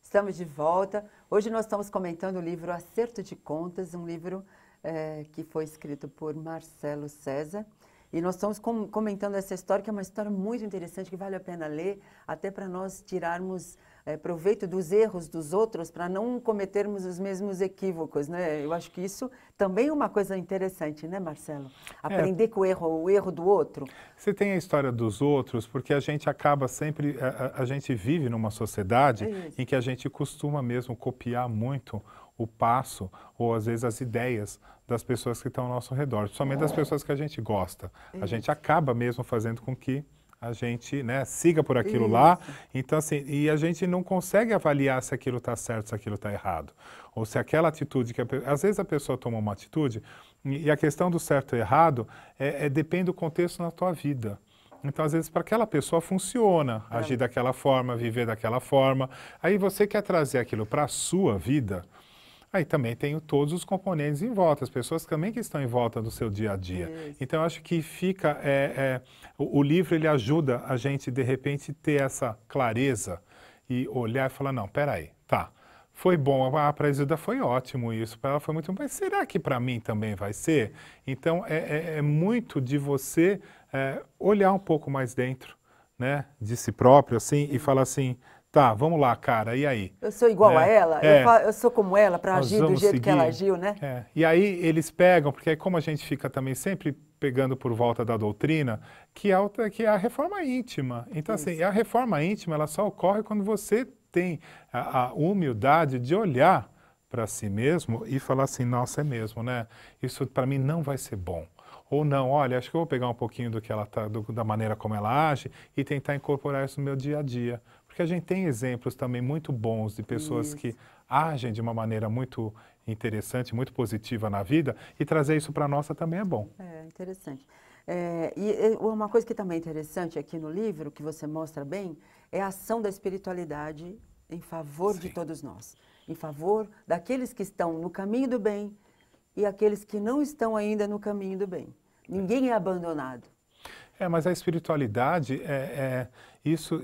Estamos de volta. Hoje nós estamos comentando o livro Acerto de Contas, um livro que foi escrito por Marcelo César. E nós estamos comentando essa história, que é uma história muito interessante, que vale a pena ler, até para nós tirarmos proveito dos erros dos outros, para não cometermos os mesmos equívocos, né? Eu acho que isso também é uma coisa interessante, né, Marcelo? Aprender com o erro do outro. Você tem a história dos outros, porque a gente acaba sempre, a gente vive numa sociedade em que a gente costuma mesmo copiar muito o passo, ou às vezes as ideias das pessoas que estão ao nosso redor, principalmente das pessoas que a gente gosta. A gente acaba mesmo fazendo com que a gente, né, siga por aquilo lá, então assim, e a gente não consegue avaliar se aquilo está certo, se aquilo está errado, ou se aquela atitude que às vezes a pessoa toma uma atitude, e a questão do certo e errado depende do contexto na tua vida. Então, às vezes, para aquela pessoa funciona agir daquela forma, viver daquela forma, aí você quer trazer aquilo para a sua vida. Aí também tem todos os componentes em volta, as pessoas também que estão em volta do seu dia a dia. Então, eu acho que fica, o livro ele ajuda a gente, de repente, ter essa clareza e olhar e falar, não, peraí, tá, foi bom, para a Isilda foi ótimo isso, para ela foi muito bom, mas será que para mim também vai ser? Então, é muito de você olhar um pouco mais dentro, né, de si próprio, assim, e falar assim, tá, vamos lá, cara, e aí? Eu sou igual a ela? Eu sou como ela para agir do jeito que ela agiu, né? E aí eles pegam, porque aí como a gente fica também sempre pegando por volta da doutrina, que é a reforma íntima. Então, assim, a reforma íntima, ela só ocorre quando você tem a humildade de olhar para si mesmo e falar assim, nossa, é mesmo, né? Isso para mim não vai ser bom. Ou não, olha, acho que eu vou pegar um pouquinho do que ela tá, da maneira como ela age e tentar incorporar isso no meu dia a dia. Porque a gente tem exemplos também muito bons de pessoas que agem de uma maneira muito interessante, muito positiva na vida, e trazer isso para a nossa também é bom. É, interessante. E uma coisa que também é interessante aqui no livro, que você mostra bem, é a ação da espiritualidade em favor de todos nós. Em favor daqueles que estão no caminho do bem e aqueles que não estão ainda no caminho do bem. Ninguém é abandonado. Mas a espiritualidade, isso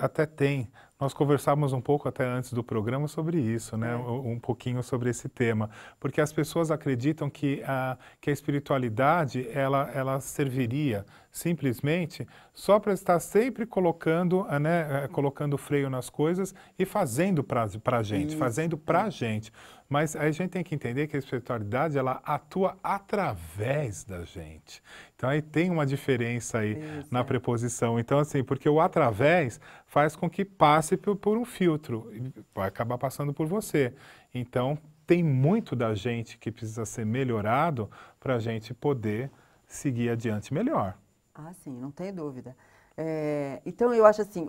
até tem. Nós conversávamos um pouco até antes do programa sobre isso, né? Um pouquinho sobre esse tema. Porque as pessoas acreditam que a espiritualidade, ela serviria simplesmente só para estar sempre colocando, colocando freio nas coisas e fazendo para a gente, fazendo para a gente. Mas aí a gente tem que entender que a espiritualidade, ela atua através da gente. Então aí tem uma diferença aí na preposição. Então assim, porque o através faz com que passe por um filtro, vai acabar passando por você. Então tem muito da gente que precisa ser melhorado para a gente poder seguir adiante melhor. Ah, sim, não tem dúvida. Então eu acho assim,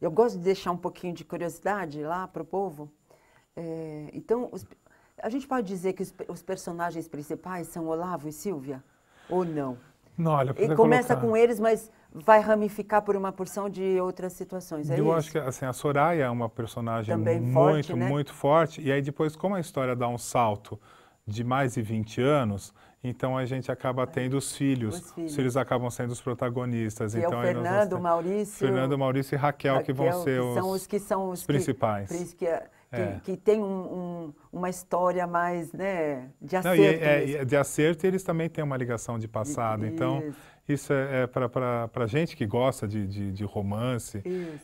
eu gosto de deixar um pouquinho de curiosidade lá para o povo. Então, a gente pode dizer que os personagens principais são Olavo e Sílvia? Ou não? Não, olha, E começa com eles, mas vai ramificar por uma porção de outras situações, é isso? Eu acho que assim, a Soraya é uma personagem também muito, forte, né? muito forte. E aí depois, como a história dá um salto de mais de 20 anos, então a gente acaba tendo os filhos. Os filhos acabam sendo os protagonistas. Que então, é o Fernando, Maurício e Raquel, que vão ser os principais. Que tem uma história mais, né, de acerto. De acerto, e eles também têm uma ligação de passado. Então, isso para a gente que gosta de romance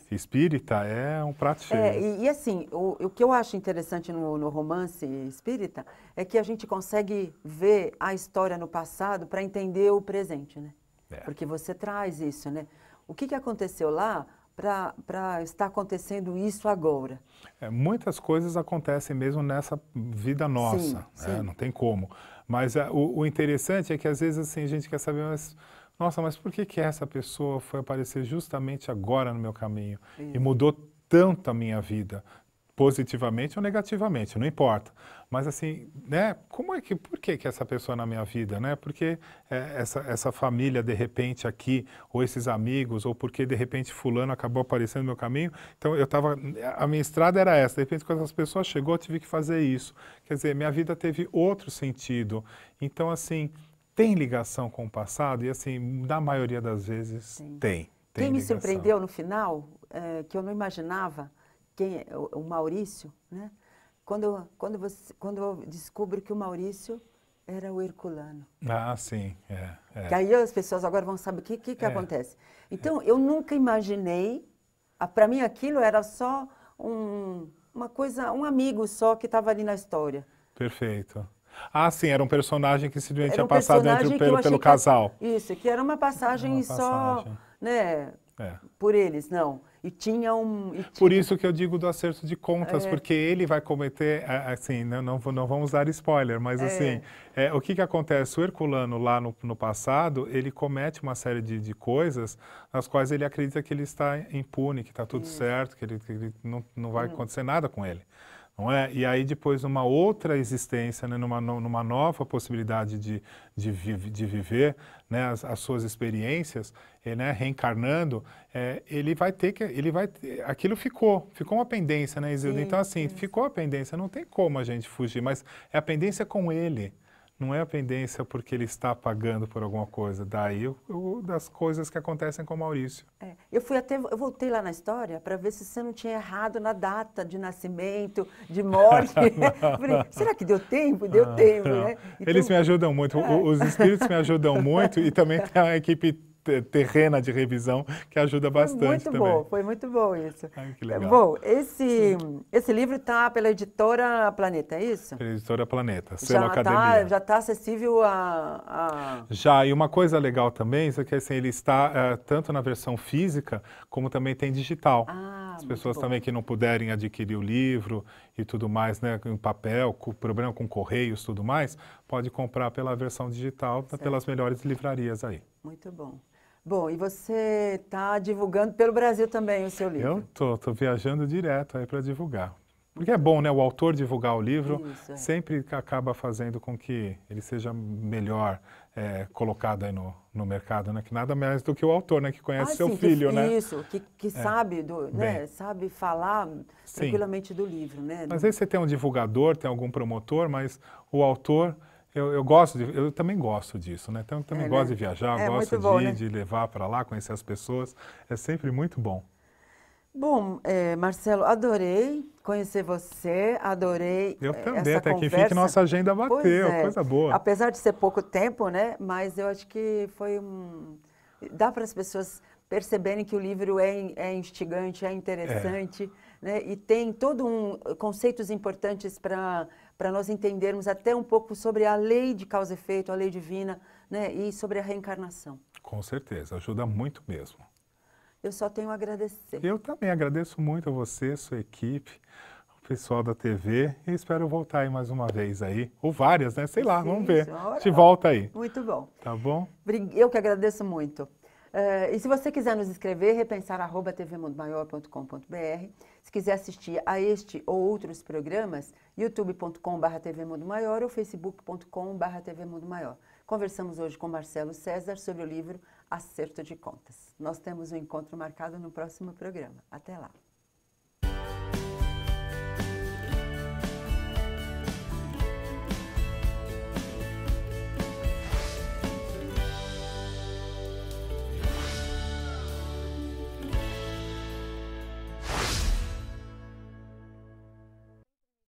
espírita, é um prato cheio. E assim, o que eu acho interessante no romance espírita é que a gente consegue ver a história no passado para entender o presente, né? Porque você traz isso, né? O que aconteceu lá para estar acontecendo isso agora? Muitas coisas acontecem mesmo nessa vida nossa, né? Não tem como. Mas o interessante é que às vezes assim, a gente quer saber, mas por que essa pessoa foi aparecer justamente agora no meu caminho? E mudou tanto a minha vida, positivamente ou negativamente, não importa. Mas assim, né, por que essa pessoa na minha vida, né? Porque essa família de repente aqui, ou esses amigos, ou porque de repente fulano acabou aparecendo no meu caminho. Então a minha estrada era essa, de repente quando as pessoas chegou eu tive que fazer isso. Quer dizer, minha vida teve outro sentido. Então assim, tem ligação com o passado? E assim, na maioria das vezes tem Quem me ligação. surpreendeu no final, que eu não imaginava, o Maurício, né? Quando eu descubro que o Maurício era o Herculano. Ah, sim, Que aí as pessoas agora vão saber o que acontece. Então, eu nunca imaginei, para mim aquilo era só uma coisa, um amigo só que estava ali na história. Perfeito. Ah, sim, era um personagem que simplesmente Era tinha um passado personagem que eu achei pelo casal. Isso, que era uma passagem só, né, por eles, não. E tinha Por isso que eu digo do acerto de contas, porque ele vai cometer, assim, não vamos dar spoiler, mas assim, o que acontece? O Herculano lá no passado, ele comete uma série de coisas nas quais ele acredita que ele está impune, que está tudo certo, que ele não vai acontecer nada com ele. Não é? E aí depois, numa outra existência, né, numa nova possibilidade de viver, né, as suas experiências, né, reencarnando, ele vai ter aquilo ficou uma pendência, né, Isilda? Então, assim, ficou a pendência, não tem como a gente fugir, mas é a pendência com ele. Não é a pendência porque ele está pagando por alguma coisa. Daí das coisas que acontecem com o Maurício. Eu voltei lá na história para ver se você não tinha errado na data de nascimento, de morte. Falei, será que deu tempo? Deu tempo, né? Então, eles me ajudam muito, os espíritos me ajudam muito e também tem a equipe terrena de revisão que ajuda bastante também. Foi muito bom isso. Ai, que legal. Bom, esse livro está pela editora Planeta, é isso? Pela editora Planeta, selo Academia. Já está acessível a... Já, e uma coisa legal também, isso que assim, ele está tanto na versão física, como também tem digital. As pessoas também que não puderem adquirir o livro e tudo mais, né, em papel, com problema com correios e tudo mais, pode comprar pela versão digital, pelas melhores livrarias aí. Muito bom. Bom, e você está divulgando pelo Brasil também o seu livro? Eu tô viajando direto aí para divulgar. Porque é bom, né? O autor divulgar o livro sempre acaba fazendo com que ele seja melhor colocado aí no mercado, né? Que nada mais do que o autor, né? Que conhece seu filho, né? Isso, que sabe, né? Sabe falar tranquilamente do livro, né? Mas aí você tem um divulgador, tem algum promotor, mas o autor... Eu também gosto disso, né? Então, eu também gosto de viajar, gosto de levar para lá, conhecer as pessoas. É sempre muito bom. Bom, Marcelo, adorei conhecer você, adorei eu também, essa até conversa. que enfim que nossa agenda bateu, coisa boa. Apesar de ser pouco tempo, né? Mas eu acho que dá para as pessoas perceberem que o livro é instigante, é interessante, né? E tem conceitos importantes para nós entendermos até um pouco sobre a lei de causa e efeito, a lei divina, né? E sobre a reencarnação. Com certeza, ajuda muito mesmo. Eu só tenho a agradecer. Eu também agradeço muito a você, sua equipe, o pessoal da TV e espero voltar aí mais uma vez aí, ou várias, né? Sei lá, vamos ver. A gente volta aí. Muito bom. Tá bom? Eu que agradeço muito. E se você quiser nos escrever, repensar@tvmundomaior.com.br. Se quiser assistir a este ou outros programas, youtube.com/tvmundomaior ou facebook.com/tvmundomaior. Conversamos hoje com Marcelo César sobre o livro Acerto de Contas. Nós temos um encontro marcado no próximo programa. Até lá.